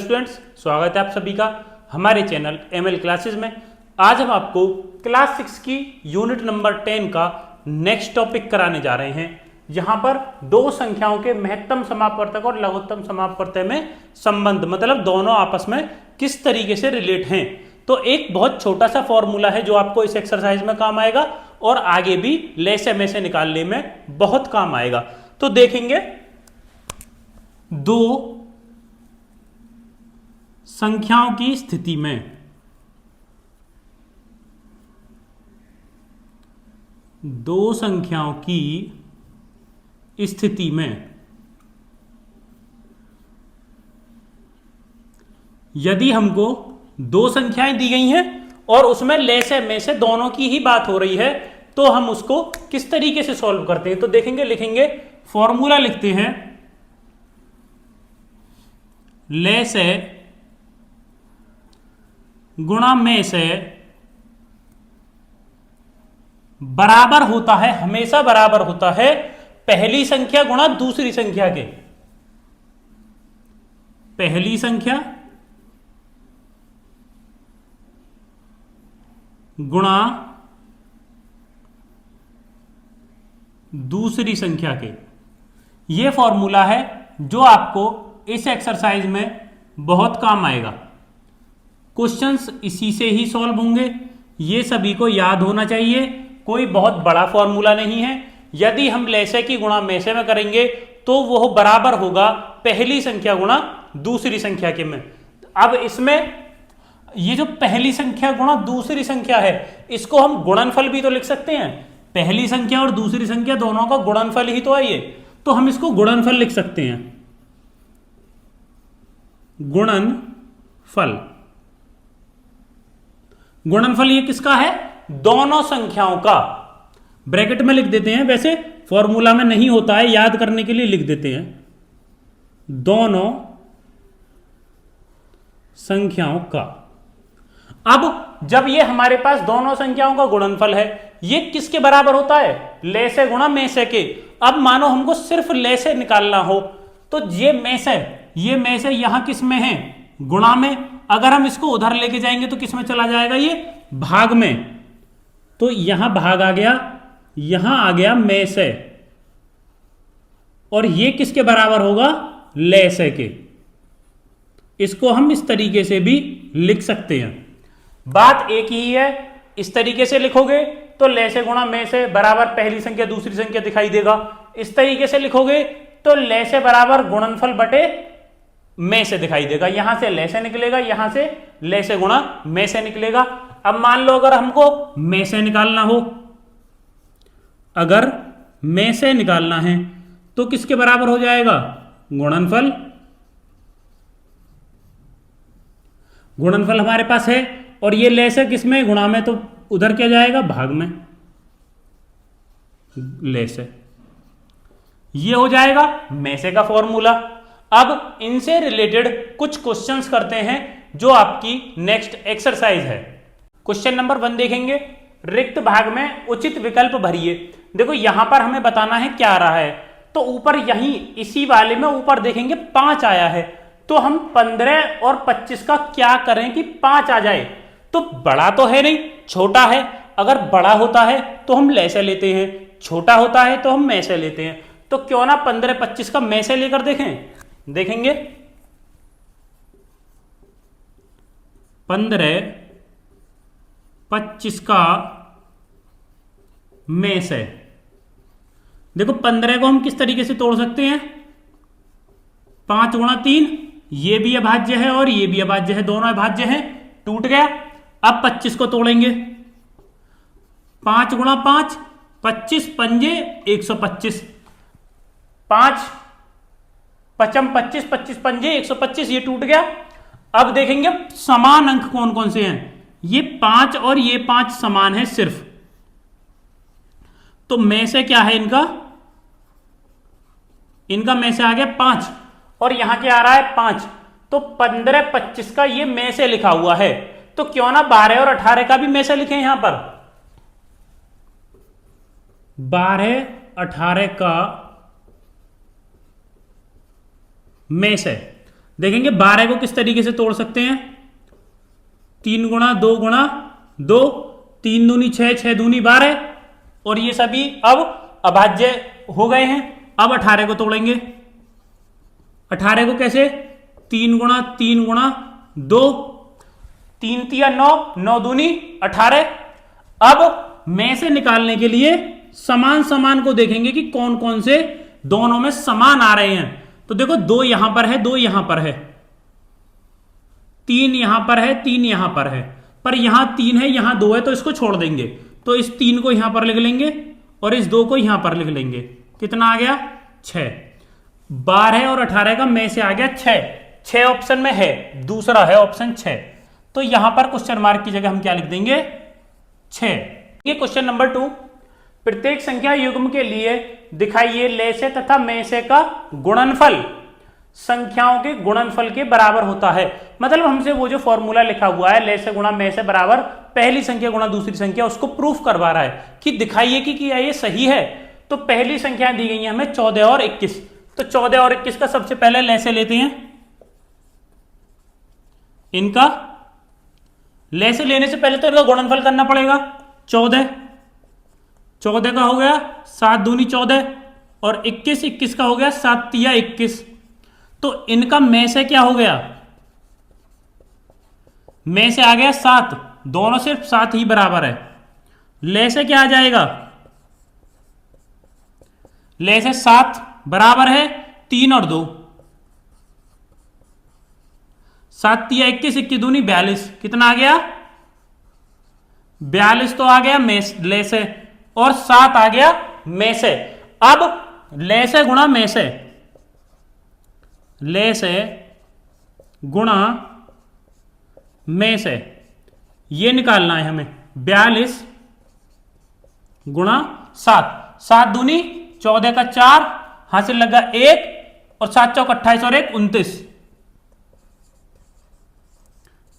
Students, स्वागत है आप सभी का हमारे चैनल एमएल क्लासेस में। आज हम आपको क्लास 6 की यूनिट नंबर 10 का नेक्स्ट टॉपिक कराने जा रहे हैं, जहां पर दो संख्याओं के महत्तम समापवर्तक और लघुत्तम समापवर्तक में संबंध, मतलब दोनों आपस में किस तरीके से रिलेट हैं। तो एक बहुत छोटा सा फॉर्मूला है जो आपको इस एक्सरसाइज में काम आएगा और आगे भी लेसे में से निकालने में बहुत काम आएगा। तो देखेंगे, दो संख्याओं की स्थिति में यदि हमको दो संख्याएं दी गई हैं और उसमें लेसे में से दोनों की ही बात हो रही है, तो हम उसको किस तरीके से सॉल्व करते हैं। तो देखेंगे, लिखेंगे, फॉर्मूला लिखते हैं, लेसे गुणा में से बराबर होता है, हमेशा बराबर होता है पहली संख्या गुणा दूसरी संख्या के। पहली संख्या गुणा दूसरी संख्या के। यह फॉर्मूला है जो आपको इस एक्सरसाइज में बहुत काम आएगा। क्वेश्चंस इसी से ही सॉल्व होंगे, ये सभी को याद होना चाहिए। कोई बहुत बड़ा फॉर्मूला नहीं है। यदि हम लेसे की गुणा मेसे में करेंगे तो वो बराबर होगा पहली संख्या गुणा दूसरी संख्या के में। अब इसमें ये जो पहली संख्या गुणा दूसरी संख्या है, इसको हम गुणनफल भी तो लिख सकते हैं। पहली संख्या और दूसरी संख्या दोनों का गुणनफल ही तो है ये, तो हम इसको गुणनफल लिख सकते हैं। गुणनफल, गुणनफल ये किसका है? दोनों संख्याओं का। ब्रैकेट में लिख देते हैं, वैसे फॉर्मूला में नहीं होता है, याद करने के लिए लिख देते हैं, दोनों संख्याओं का। अब जब ये हमारे पास दोनों संख्याओं का गुणनफल है, ये किसके बराबर होता है? लेसे गुणा मेसे के। अब मानो हमको सिर्फ लेसे निकालना हो, तो ये मेसे यहां किस में है? गुणा में। अगर हम इसको उधर लेके जाएंगे तो किस में चला जाएगा? ये भाग में। तो यहां भाग आ गया, यहां आ गया मेसे, और ये किसके बराबर होगा? लेसे के। इसको हम इस तरीके से भी लिख सकते हैं। बात एक ही है। इस तरीके से लिखोगे तो लेसे गुणा मेसे बराबर पहली संख्या दूसरी संख्या दिखाई देगा। इस तरीके से लिखोगे तो लेसे बराबर गुणनफल बटे में से दिखाई देगा। यहां से लेसे निकलेगा, यहां से लेसे गुणा में से निकलेगा। अब मान लो अगर हमको में से निकालना हो, अगर में से निकालना है तो किसके बराबर हो जाएगा? गुणनफल। गुणनफल हमारे पास है, और ये लेसे किस में? गुणा में, तो उधर क्या जाएगा? भाग में। लेसे, ये हो जाएगा मेसे का फॉर्मूला। अब इनसे रिलेटेड कुछ क्वेश्चंस करते हैं जो आपकी नेक्स्ट एक्सरसाइज है। क्वेश्चन नंबर 1 देखेंगे, रिक्त भाग में उचित विकल्प भरिए। देखो यहां पर हमें बताना है क्या आ रहा है। तो ऊपर यहीं इसी वाले में ऊपर देखेंगे 5 आया है, तो हम 15 और 25 का क्या करें कि 5 आ जाए। तो बड़ा तो है नहीं, छोटा है। अगर बड़ा होता है तो हम लेसे लेते हैं, छोटा होता है तो हम मेसे लेते हैं। तो क्यों ना 15-25 का मेसे लेकर देखेंगे। 15-25 का मेसे। देखो 15 को हम किस तरीके से तोड़ सकते हैं? 5 गुणा 3, ये भी अभाज्य है और ये भी अभाज्य है, दोनों अभाज्य हैं, टूट गया। अब 25 को तोड़ेंगे, 5 गुणा 5, 25 पंजे 125, 5 पचम 25, 25 पंजे 125, ये टूट गया। अब देखेंगे समान अंक कौन कौन से हैं। ये 5 और ये 5 समान है सिर्फ, तो में से क्या है इनका में से आ गया 5, और यहां क्या आ रहा है? 5। तो 15-25 का ये में से लिखा हुआ है, तो क्यों ना 12 और 18 का भी में से लिखें। यहां पर 12-18 का में से। देखेंगे 12 को किस तरीके से तोड़ सकते हैं, 3 गुणा 2 गुणा 2, 3 दूनी 6, 6 दूनी 12, और ये सभी अब अभाज्य हो गए हैं। अब 18 को तोड़ेंगे। 18 को कैसे, 3 गुणा 3 गुणा 2, 3 तिया 9, 9 दूनी 18। अब में से निकालने के लिए समान समान को देखेंगे कि कौन कौन से दोनों में समान आ रहे हैं। तो देखो 2 यहां पर है, 2 यहां पर है, 3 यहां पर है, 3 यहां पर है, पर यहां 3 है यहां 2 है, तो इसको छोड़ देंगे। तो इस 3 को यहां पर लिख लेंगे और इस 2 को यहां पर लिख लेंगे। कितना आ गया, 6। 12 और 18 का में से आ गया 6। 6 ऑप्शन में है, दूसरा है ऑप्शन 6। तो यहां पर क्वेश्चन मार्क की जगह हम क्या लिख देंगे, 6। ये क्वेश्चन नंबर 2, प्रत्येक संख्या युग्म के लिए दिखाइए ले से तथा में से का गुणनफल संख्याओं के गुणनफल के बराबर होता है। मतलब हमसे वो जो फॉर्मूला लिखा हुआ है ले से गुणा में से बराबर पहली संख्या गुणा दूसरी संख्या, उसको प्रूफ करवा रहा है कि दिखाइए कि क्या ये सही है। तो पहली संख्या दी गई है हमें 14 और 21। तो 14 और 21 का सबसे पहले ले से लेते हैं। इनका ले से लेने से पहले तो इनका गुणनफल करना पड़ेगा। 14 का हो गया 7 दूनी 14, और 21 का हो गया 7 तिया 21। तो इनका में से क्या हो गया, में से आ गया 7, दोनों सिर्फ 7 ही बराबर है। ले से क्या आ जाएगा, ले से 7 बराबर है 3 और 2, 7 तिया 21, 21 दूनी 42। कितना आ गया, 42 तो आ गया ले से, और 7 आ गया में से। अब ले से गुणा में से, ले से गुणा में से, ये निकालना है हमें। 42 गुणा 7, 7 दूनी 14 का 4, हासिल लगा 1, और 7 चौक 28 और 1 29।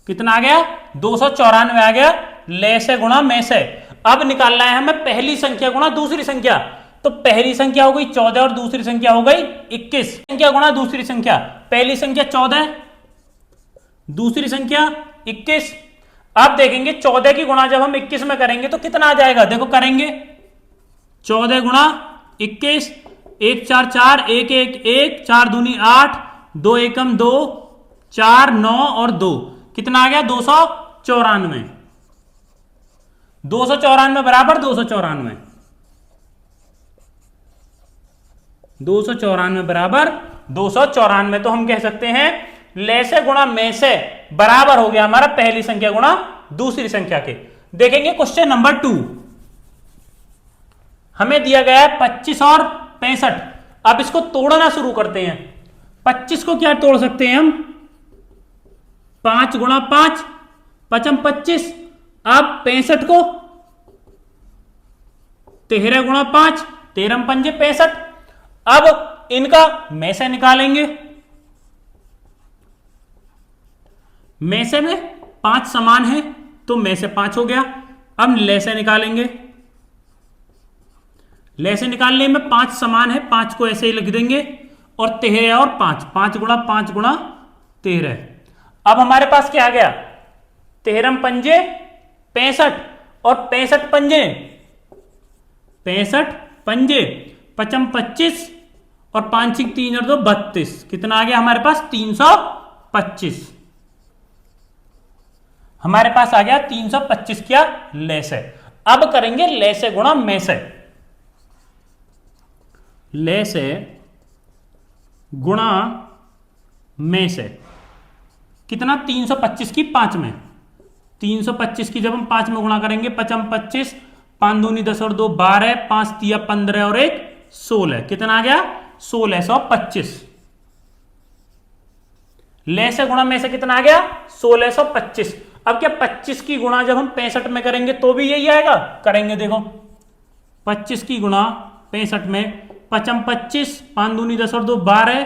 कितना आ गया, 294 आ गया ले से गुणा में से। अब निकालना है हमें पहली संख्या गुणा दूसरी संख्या। तो पहली संख्या हो गई 14 और दूसरी संख्या हो गई 21। संख्या गुणा दूसरी संख्या, पहली संख्या 14, दूसरी संख्या 21। अब देखेंगे 14 की गुणा जब हम 21 में करेंगे तो कितना आ जाएगा, देखो करेंगे 14 गुणा 21, 1 4 4, 1 1 1, 4 दूनी 8, 2 एकम 2, 4 9 और 2, कितना आ गया 294। 294 बराबर 294, 294 बराबर 294। तो हम कह सकते हैं ले से गुणा में से बराबर हो गया हमारा पहली संख्या गुणा दूसरी संख्या के। देखेंगे क्वेश्चन नंबर 2, हमें दिया गया है 25 और 65। अब इसको तोड़ना शुरू करते हैं। 25 को क्या तोड़ सकते हैं हम, 5 गुणा 5, 5 25। अब 65 को 13 गुणा 5, 13 पंजे 65। अब इनका में से निकालेंगे। में से में 5 समान है तो में से 5 हो गया। अब ले से निकालेंगे। ले से निकालने में 5 समान है, 5 को ऐसे ही लिख देंगे, और 13 और 5, 5 गुणा 5 गुणा 13। अब हमारे पास क्या आ गया, 13 पंजे 65 और 65 पंजे 65 पंजे 55 25, और 5 3 और 2 32। कितना आ गया हमारे पास 325। हमारे पास आ गया 325 क्या, ले से। अब करेंगे ले से गुणा में से। ले से गुणा में से कितना, 325 की 5 में, 325 की जब हम 5 में गुणा करेंगे, 55 25, 5 दूनी 10 और 2 12, 5 तिया 15 और 1 16। कितना आ गया 1625। ले से गुणा में से कितना आ गया 1625। अब क्या 25 की गुणा जब हम 65 में करेंगे तो भी यही आएगा, करेंगे देखो 25 की गुणा 65 में, 55 25, 5 दूनी 10 और 2 12,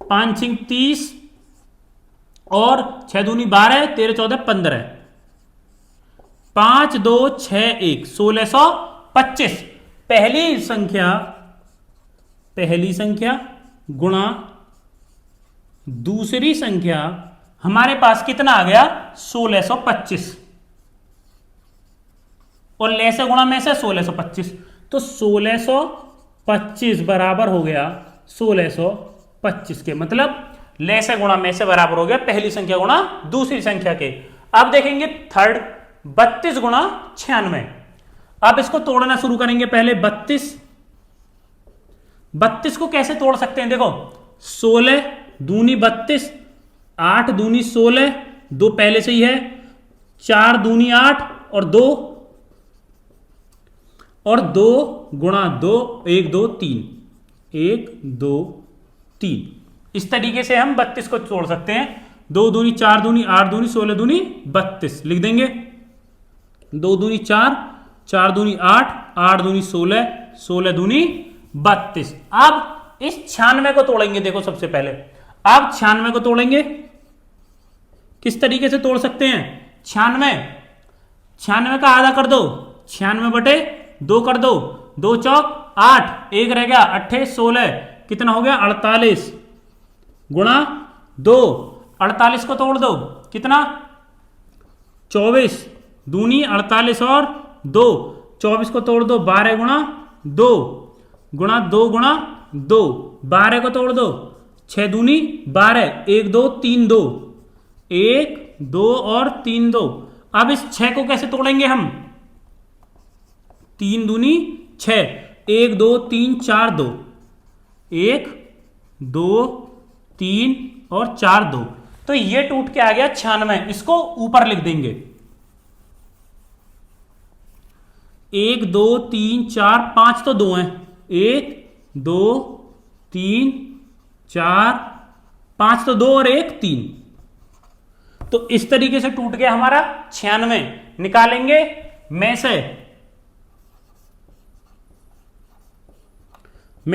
5 6 30 और 6 दूनी 12, 13 14 15, 5 2 6 1 1625। पहली संख्या गुणा दूसरी संख्या हमारे पास कितना आ गया 1625 और ले से गुणा में से 1625, तो 1625 बराबर हो गया 1625 के, मतलब ले से गुणा में से बराबर हो गया पहली संख्या गुणा दूसरी संख्या के। अब देखेंगे थर्ड 32 गुणा 96। अब इसको तोड़ना शुरू करेंगे। पहले 32 को कैसे तोड़ सकते हैं, देखो 16 दूनी 32, 8 दूनी 16, 2 पहले से ही है, 4 दूनी 8 और 2 गुणा 2, 1 2 3, 1 2 3। इस तरीके से हम 32 को तोड़ सकते हैं। 2 दूनी 4 दूनी 8 दूनी 16 दूनी 32 लिख देंगे। 2 दूनी 4, 4 दूनी 8, 8 दूनी 16, 16 दूनी 32। अब इस 96 को तोड़ेंगे। देखो सबसे पहले अब 96 को तोड़ेंगे। किस तरीके से तोड़ सकते हैं? 96 का आधा कर दो, 96 बटे 2 कर दो, 2 चौक 8, 1 रह गया 8 16, कितना हो गया 48 गुणा 2। 48 को तोड़ दो, कितना 24 दूनी 48 और 2, 24 को तोड़ दो 12 गुणा 2 गुणा 2 गुणा 2, 12 को तोड़ दो 6 दूनी 12, 1 2 3 2, 1 2 और 3 2। अब इस 6 को कैसे तोड़ेंगे हम? 3 दूनी 6, 1 2 3 4 2, 1 2 3 और 4 2। तो ये टूट के आ गया 96। इसको ऊपर लिख देंगे। 1 2 3 4 5 तो 2 हैं, 1 2 3 4 5 तो 2 और 1 3। तो इस तरीके से टूट गया हमारा 96। निकालेंगे में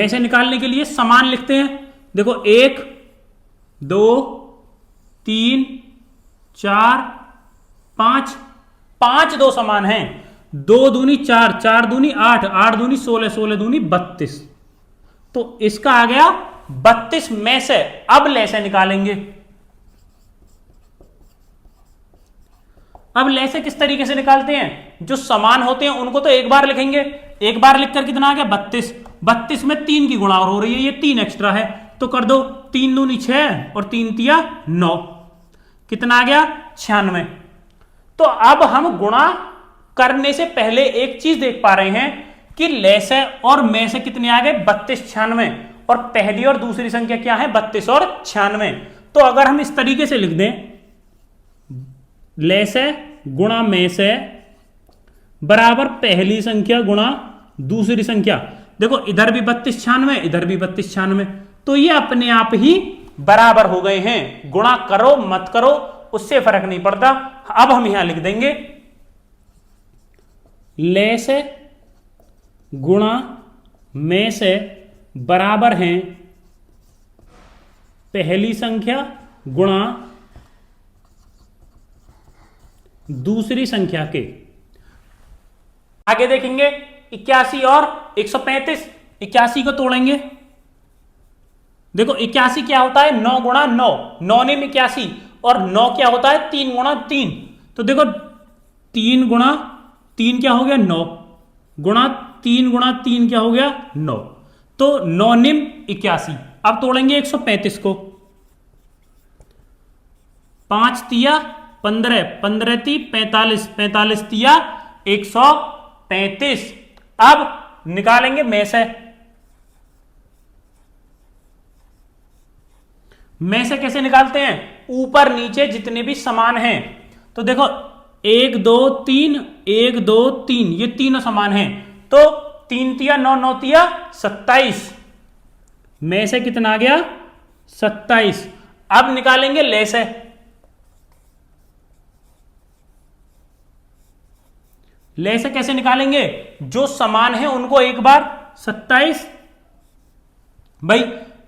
से निकालने के लिए समान लिखते हैं। देखो 1 2 3 4 5, 5 2 समान हैं। 2 दूनी 4, 4 दूनी 8, 8 दूनी 16, 16 दूनी 32। तो इसका आ गया 32 में से। अब ले से निकालेंगे। अब ले से किस तरीके से निकालते हैं? जो समान होते हैं उनको तो एक बार लिखेंगे। एक बार लिखकर कितना आ गया 32। 32 में 3 की गुणा हो रही है, ये 3 एक्स्ट्रा है, तो कर दो 3 दूनी 6 और 3 तिया 9, कितना आ गया 96। तो अब हम गुणा करने से पहले एक चीज देख पा रहे हैं कि ले से और में से कितने आ गए 32 96, और पहली और दूसरी संख्या क्या है 32 और 96। तो अगर हम इस तरीके से लिख दें ले से गुणा में से बराबर पहली संख्या गुणा दूसरी संख्या। देखो इधर भी 32 96, इधर भी 32 96, तो ये अपने आप ही बराबर हो गए हैं। गुणा करो मत करो उससे फर्क नहीं पड़ता। अब हम यहां लिख देंगे ले से गुणा में से बराबर हैं पहली संख्या गुणा दूसरी संख्या के। आगे देखेंगे 81 और 135। 81 को तोड़ेंगे। देखो 81 क्या होता है 9 गुणा 9, 9 ने 81, और 9 क्या होता है 3 गुणा 3। तो देखो 3 गुणा 3 क्या हो गया 9, गुणा 3 गुणा 3 क्या हो गया 9, तो 9 निम 81। अब तोड़ेंगे 135 को। 5 तिया 15, 15 ती 45, 45 तिया 135। अब निकालेंगे में से। में से कैसे निकालते हैं? ऊपर नीचे जितने भी समान हैं। तो देखो 1 2 3, 1 2 3, ये तीनों समान हैं, तो 3 तिया 9, 9 तिया 27। में से कितना आ गया 27। अब निकालेंगे ले से। ले से कैसे निकालेंगे? जो समान है उनको एक बार 27, भाई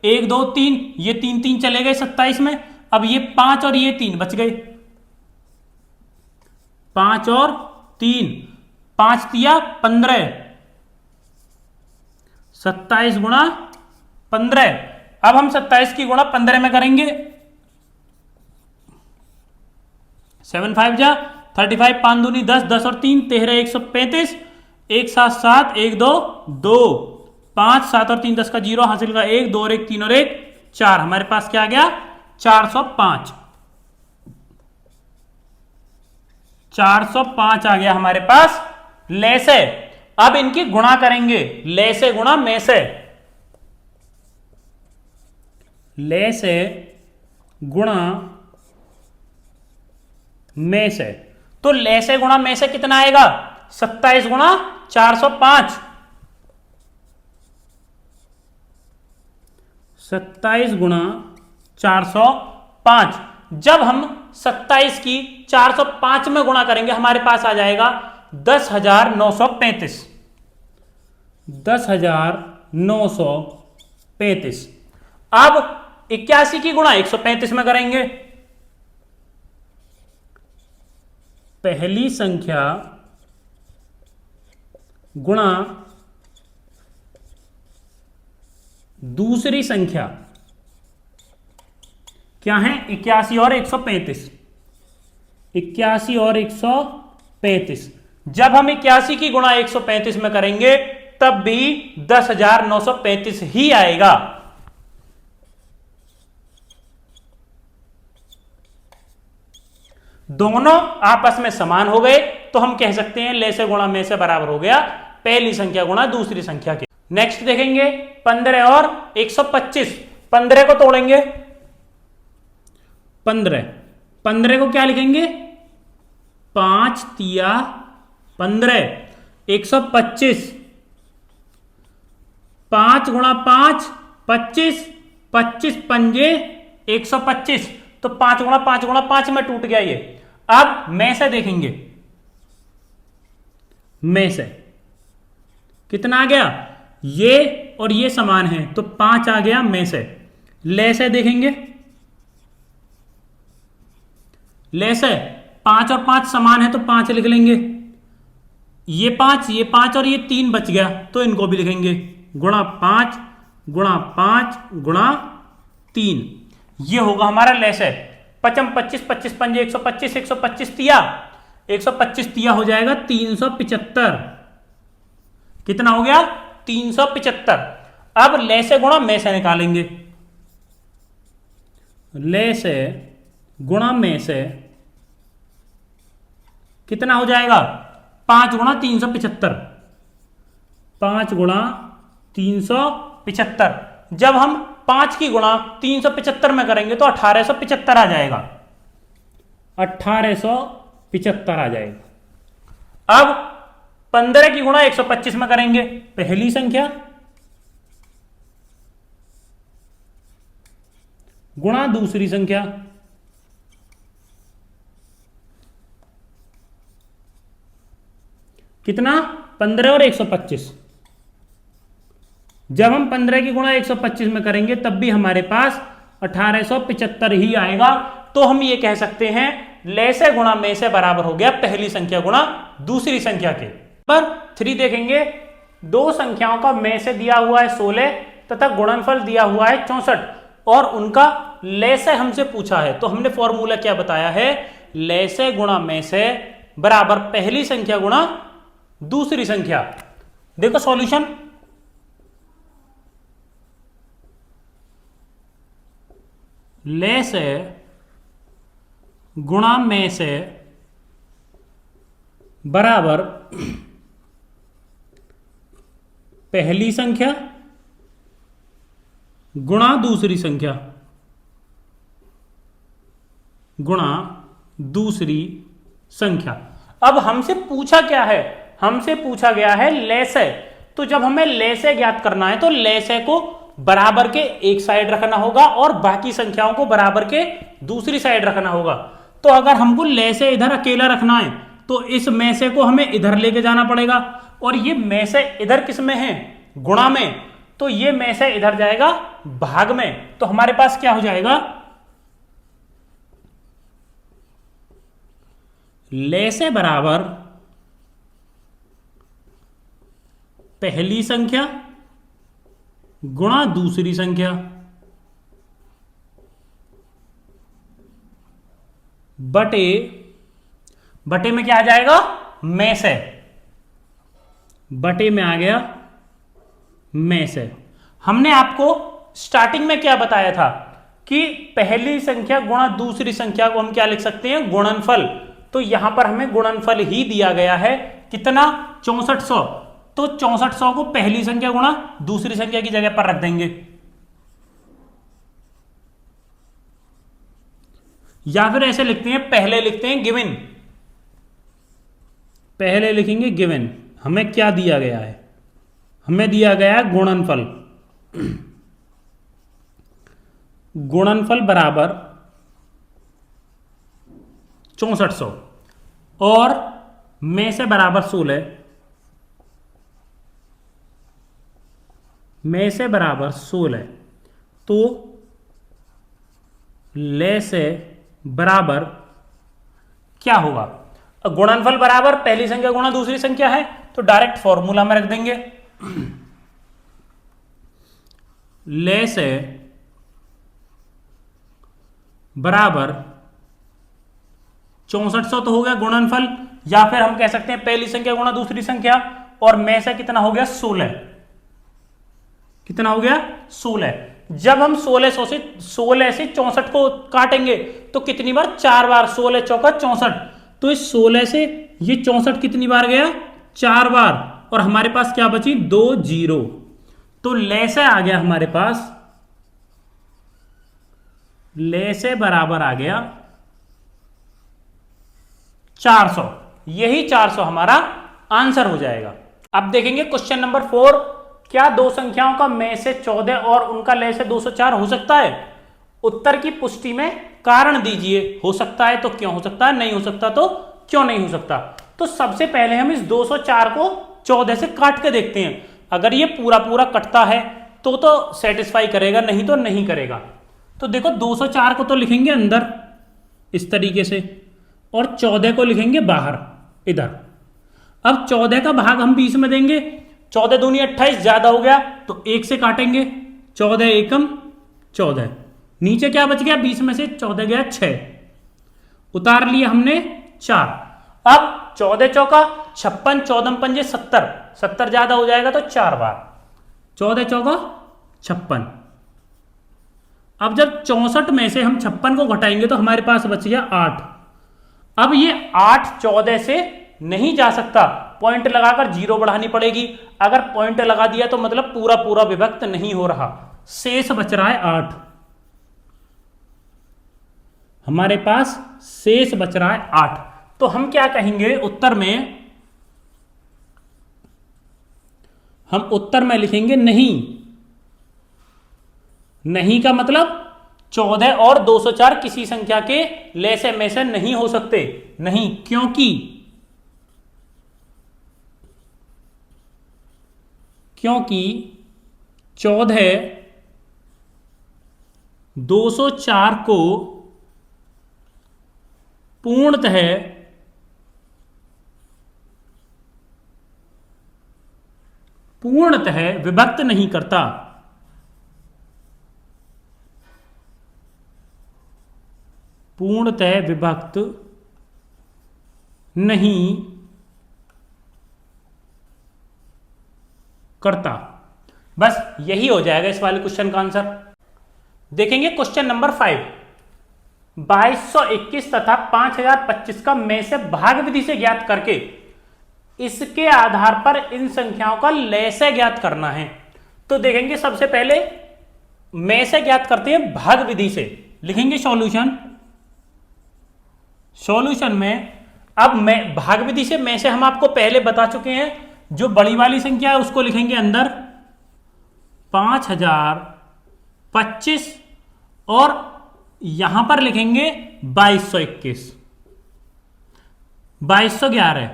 1 2 3, ये 3 3 चले गए 27 में। अब ये 5 और ये 3 बच गए, 5 और 3, 5 तिया 15, 27 गुणा 15। अब हम 27 की गुणा 15 में करेंगे। 7 5 जा 35, 5 दूनी 10, 10 और 3 13, 135, 1 7 7, 1 2 2, 5 7 और 3 10 का 0 हासिल का 1 2 और 1 3 और 1 4। हमारे पास क्या आ गया 405। 405 आ गया हमारे पास ले से। अब इनकी गुणा करेंगे, ले से गुणा में से, ले से गुणा में से। तो ले से गुणा में से कितना आएगा 27 गुणा 405। 27 गुणा 405। जब हम 27 की 405 में गुणा करेंगे हमारे पास आ जाएगा 10,935। 10,935। अब 81 की गुणा 135 में करेंगे। पहली संख्या गुणा दूसरी संख्या क्या है 81 और 135। 81 और 135। जब हम 81 की गुणा 135 में करेंगे तब भी 10,935 ही आएगा। दोनों आपस में समान हो गए तो हम कह सकते हैं ले से गुणा में से बराबर हो गया पहली संख्या गुणा दूसरी संख्या के। नेक्स्ट देखेंगे 15 और 125। 15 को तोड़ेंगे। 15 को क्या लिखेंगे 5 तिया 15। 125 5 गुणा 5 25, 25 पंजे 125। तो 5 गुणा 5 में टूट गया ये। अब में से देखेंगे, में से कितना आ गया ये और ये समान है तो 5 आ गया में से। ले से देखेंगे, ले से 5 और 5 समान है तो 5 लिख लेंगे। ये 5 और ये 3 बच गया तो इनको भी लिखेंगे गुणा 5 गुणा 3। ये होगा हमारा ले से। 55 25 25 पंजे 125, 125 तिया 125 तिया हो जाएगा 375। कितना हो गया 375। अब ले से गुणा में से निकालेंगे। ले से गुणा में से कितना हो जाएगा 5 गुणा 375। 5 गुणा 375। जब हम 5 की गुणा 375 में करेंगे तो 1875 आ जाएगा। 1875 आ जाएगा। अब 15 की गुणा 125 में करेंगे पहली संख्या गुणा दूसरी संख्या। कितना 15 और 125। जब हम 15 की गुणा 125 में करेंगे तब भी हमारे पास 1875 ही आएगा। तो हम ये कह सकते हैं ले से गुणा में से बराबर हो गया पहली संख्या गुणा दूसरी संख्या के। पर 3 देखेंगे, दो संख्याओं का में से दिया हुआ है 16 तथा गुणनफल दिया हुआ है 64 और उनका ले से हमसे पूछा है। तो हमने फॉर्मूला क्या बताया है ले से गुणा में से बराबर पहली संख्या गुणा दूसरी संख्या। देखो सॉल्यूशन, ले से गुणा में से बराबर पहली संख्या गुणा दूसरी संख्या गुणा दूसरी संख्या। अब हमसे पूछा क्या है, हमसे पूछा गया है ले से। तो जब हमें ले से ज्ञात करना है तो ले से को बराबर के एक साइड रखना होगा और बाकी संख्याओं को बराबर के दूसरी साइड रखना होगा। तो अगर हमको ले से इधर अकेला रखना है तो इस में से को हमें इधर लेके जाना पड़ेगा और ये में से इधर किस में है गुणा में, तो ये में से इधर जाएगा भाग में। तो हमारे पास क्या हो जाएगा ले से बराबर पहली संख्या गुणा दूसरी संख्या बटे बटे में क्या आ जाएगा, में से, बटे में आ गया में से। हमने आपको स्टार्टिंग में क्या बताया था कि पहली संख्या गुणा दूसरी संख्या को हम क्या लिख सकते हैं, गुणनफल। तो यहां पर हमें गुणनफल ही दिया गया है, कितना, 6400। तो 6400 को पहली संख्या गुणा दूसरी संख्या की जगह पर रख देंगे, या फिर ऐसे लिखते हैं, पहले लिखते हैं गिवन, पहले लिखेंगे गिवन। हमें क्या दिया गया है, हमें दिया गया है गुणनफल, गुणनफल बराबर 6400 और में से बराबर 16, में से बराबर 16। तो ले से बराबर क्या होगा, गुणनफल बराबर पहली संख्या गुणा दूसरी संख्या है, तो डायरेक्ट फॉर्मूला में रख देंगे। ले से बराबर 6400 तो हो गया गुणनफल, या फिर हम कह सकते हैं पहली संख्या गुणा दूसरी संख्या, और में से कितना हो गया, 16, कितना हो गया, 16। जब हम 1600 से 16 से 64 को काटेंगे तो कितनी बार, 4 बार, 16 चौका 64। तो इस 16 से ये 64 कितनी बार गया, 4 बार, और हमारे पास क्या बची, 2 जीरो। तो ले से आ गया हमारे पास, ले से बराबर आ गया 400। यही 400 हमारा आंसर हो जाएगा। अब देखेंगे क्वेश्चन नंबर 4, क्या दो संख्याओं का में से 14 और उनका ले से 204 हो सकता है? उत्तर की पुष्टि में कारण दीजिए। हो सकता है तो क्यों हो सकता है, नहीं हो सकता तो क्यों नहीं हो सकता। तो सबसे पहले हम इस 204 को 14 से काट के देखते हैं। अगर ये पूरा पूरा कटता है तो सेटिस्फाई करेगा, नहीं तो नहीं करेगा। तो देखो 204 को तो लिखेंगे अंदर इस तरीके से, और 14 को लिखेंगे बाहर इधर। अब 14 का भाग हम 20 में देंगे, 14 दूनी 28, ज्यादा हो गया तो 1 से काटेंगे, 14 एकम 14। नीचे क्या बच गया, 20 में से 14 गया 6, उतार लिए हमने 4। अब 14 चौका 56, 14 पंजे 70, 70 ज्यादा हो जाएगा तो 4 बार, 14 चौका 56। अब जब 64 में से हम 56 को घटाएंगे तो हमारे पास बच गया 8। अब ये 8 14 से नहीं जा सकता, पॉइंट लगाकर 0 बढ़ानी पड़ेगी। अगर पॉइंट लगा दिया तो मतलब पूरा पूरा विभक्त नहीं हो रहा, शेष बच रहा है 8। हमारे पास शेष बच रहा है 8। तो हम क्या कहेंगे उत्तर में, हम उत्तर में लिखेंगे नहीं। नहीं का मतलब 14 और 204 किसी संख्या के ले से में से नहीं हो सकते, नहीं, क्योंकि 14 204 को पूर्णतः विभक्त नहीं करता। पूर्णतः विभक्त नहीं करता। बस यही हो जाएगा इस वाले क्वेश्चन का आंसर। देखेंगे क्वेश्चन नंबर 5, 2221 तथा 5025 का में से भाग विधि से ज्ञात करके इसके आधार पर इन संख्याओं का लय से ज्ञात करना है। तो देखेंगे सबसे पहले में से ज्ञात करते हैं भाग विधि से। लिखेंगे सॉल्यूशन में। अब मैं भाग विधि से में से हम आपको पहले बता चुके हैं, जो बड़ी वाली संख्या है उसको लिखेंगे अंदर 5025 और यहां पर लिखेंगे 2221, 2211।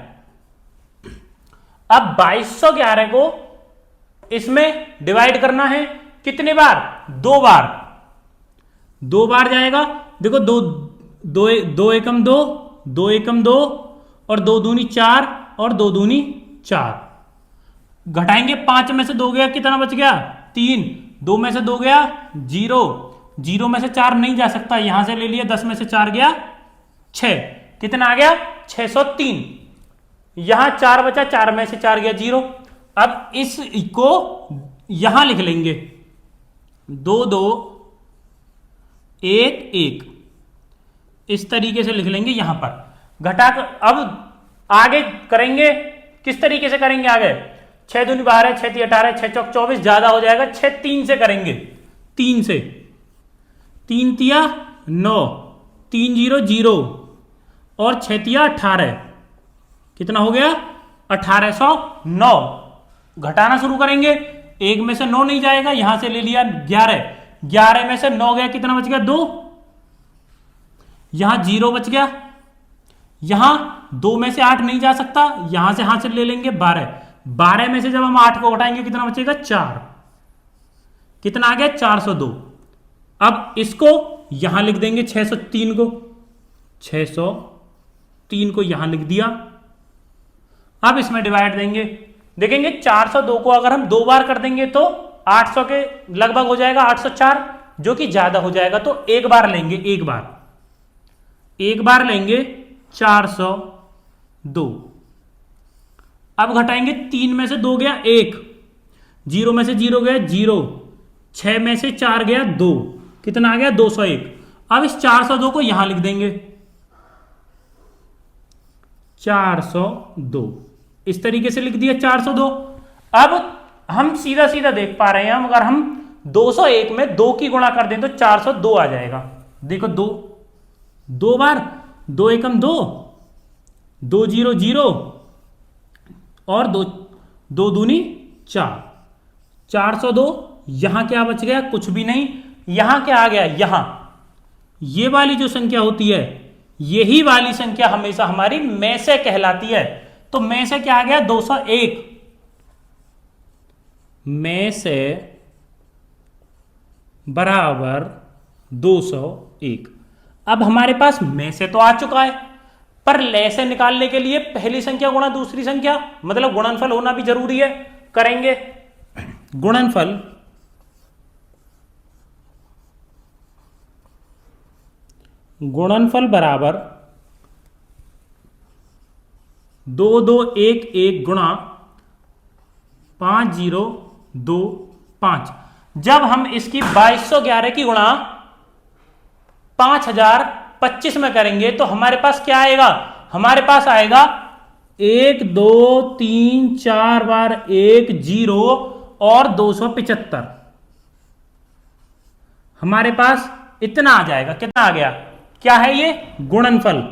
अब 2211 को इसमें डिवाइड करना है कितने बार, 2 बार, 2 बार जाएगा। देखो दो एकम 2, 2 एकम 2 और 2 दूनी 4 और 2 दूनी 4। घटाएंगे 5 में से 2 गया, कितना बच गया 3, 2 में से 2 गया 0, 0 में से 4 नहीं जा सकता, यहां से ले लिया, 10 में से 4 गया 6, कितना आ गया 603। यहां 4 बचा, 4 में से 4 गया 0। अब इसको यहां लिख लेंगे 2 2 1 1, इस तरीके से लिख लेंगे यहां पर घटा कर। अब आगे करेंगे किस तरीके से करेंगे आगे, 6 दूनी 12, 6 ती 18, 6 चौक 24, ज्यादा हो जाएगा 6 3 से करेंगे, 3 से, 3 तिया 9, 3 0 0 और 6 तिया 18, कितना हो गया 1809। घटाना शुरू करेंगे, 1 में से 9 नहीं जाएगा, यहां से ले लिया 11, 11 में से 9 गया, कितना बच गया 2, यहां 0 बच गया, यहां 2 में से 8 नहीं जा सकता, यहां से हाथ से ले लेंगे 12, 12 में से जब हम 8 को घटाएंगे कितना बचेगा 4, कितना आ गया 402। अब इसको यहां लिख देंगे 603 को, 603 को यहां लिख दिया। अब इसमें डिवाइड देंगे, देखेंगे 402 को अगर हम 2 बार कर देंगे तो 800 के लगभग हो जाएगा, 804, जो कि ज्यादा हो जाएगा, तो एक बार लेंगे, एक बार लेंगे 402। अब घटाएंगे, 3 में से 2 गया 1, 0 में से 0 गया 0, 6 में से 4 गया 2, कितना आ गया 201। अब इस 402 को यहां लिख देंगे 402, इस तरीके से लिख दिया 402। अब हम सीधा सीधा देख पा रहे हैं, हम अगर हम 201 में 2 की गुणा कर दें तो 402 आ जाएगा। देखो 2 बार, 2 एकम 2, 2 0 0 और 2 दूनी 4, 402। यहां क्या बच गया, कुछ भी नहीं। यहां क्या आ गया, यहां ये वाली जो संख्या होती है, यही वाली संख्या हमेशा हमारी में से कहलाती है। तो में से क्या आ गया 201, में से बराबर 201। अब हमारे पास में से तो आ चुका है, पर ले से निकालने के लिए पहली संख्या गुणा दूसरी संख्या, मतलब गुणनफल होना भी जरूरी है। करेंगे गुणनफल बराबर 2 2 1 1 गुणा 5 0 2 5। जब हम इसकी 2211 की गुणा 5025 में करेंगे तो हमारे पास क्या आएगा, हमारे पास आएगा 1 2 3 4 बार 1 0 और 275। हमारे पास इतना आ जाएगा। कितना आ गया, क्या है ये गुणनफल।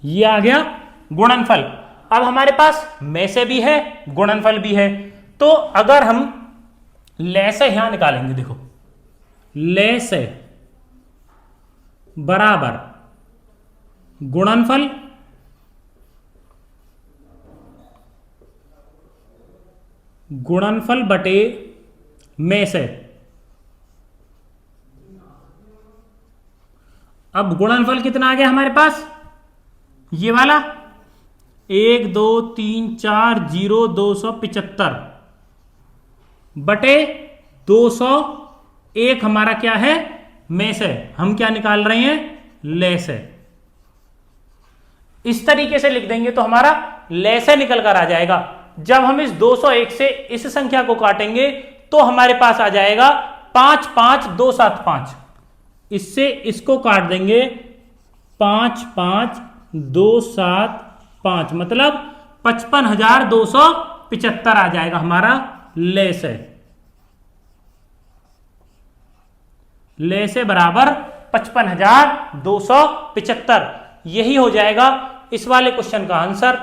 ये आ गया गुणनफल। अब हमारे पास में से भी है, गुणनफल भी है। तो अगर हम ले से यहां निकालेंगे, देखो ले से बराबर गुणनफल बटे में से। अब गुणनफल कितना आ गया हमारे पास, ये वाला 1 2 3 4 0 275 बटे 201 हमारा क्या है, में से। हम क्या निकाल रहे हैं, ले से। इस तरीके से लिख देंगे तो हमारा ले से निकल कर आ जाएगा। जब हम इस 201 से इस संख्या को काटेंगे तो हमारे पास आ जाएगा 55275। इससे इसको काट देंगे 55275, मतलब 55,275 आ जाएगा हमारा ले से। ले से बराबर 55,275, यही हो जाएगा इस वाले क्वेश्चन का आंसर।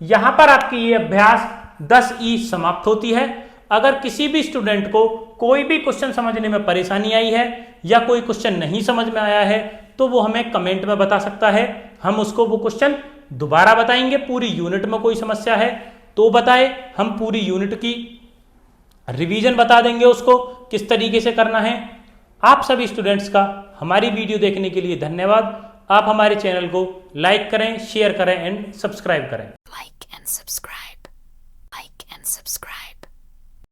यहां पर आपकी ये अभ्यास 10E समाप्त होती है। अगर किसी भी स्टूडेंट को कोई भी क्वेश्चन समझने में परेशानी आई है या कोई क्वेश्चन नहीं समझ में आया है तो वो हमें कमेंट में बता सकता है। हम उसको वो क्वेश्चन दोबारा बताएंगे। पूरी यूनिट में कोई समस्या है तो बताए, हम पूरी यूनिट की रिवीजन बता देंगे उसको किस तरीके से करना है। आप सभी स्टूडेंट्स का हमारी वीडियो देखने के लिए धन्यवाद। आप हमारे चैनल को लाइक करें, शेयर करें एंड सब्सक्राइब करें। Like and subscribe.